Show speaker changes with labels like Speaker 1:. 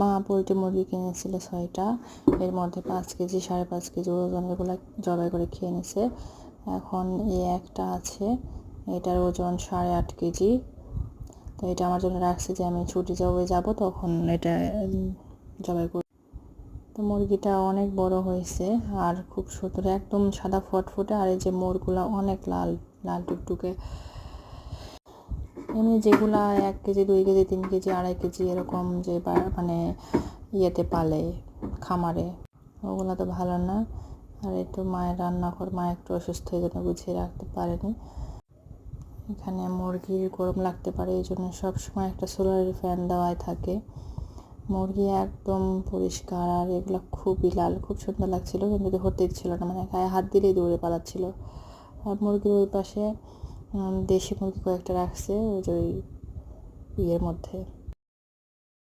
Speaker 1: মা পোলট্রি মুরগি কিনেছিল 6টা, এর মধ্যে 5 কেজি 5.5 কেজি ওজন এগুলো জবাই করে খেয়ে নিছে। এখন এই একটা আছে, এটার ওজন 8.5 কেজি। তো এটা আমার জন্য রাখছে যে আমি ছুটি যাব তখন এটা জবাই করব। তো মুরগিটা অনেক বড় হয়েছে আর খুব সুন্দর, একদম সাদা ফটফটে। আর এই যে মোরগুলা অনেক লাল লাল টুকটুকে। এমনি যেগুলা 1 কেজি 2 কেজি 3 কেজি 2.5 কেজি এরকম যে মানে ইয়েতে পালে খামারে, ওগুলো তো ভালো না। আর একটু মায়ের রান্নাঘর, মা একটু অসুস্থ, এই জন্য গুছিয়ে রাখতে পারেনি। এখানে মুরগির গরম লাগতে পারে, এই জন্য সবসময় একটা সোলার ফ্যান দেওয়াই থাকে। মুরগি একদম পরিষ্কার, আর এগুলো খুবই লাল, খুব সুন্দর লাগছিল, কিন্তু ধরতে দিচ্ছিল না, মানে গায়ে হাত দিলেই দৌড়ে পালাচ্ছিল। আর মুরগির ওই পাশে দেশি মুরগি কয়েকটা রাখছে ওই যে ইয়ের মধ্যে,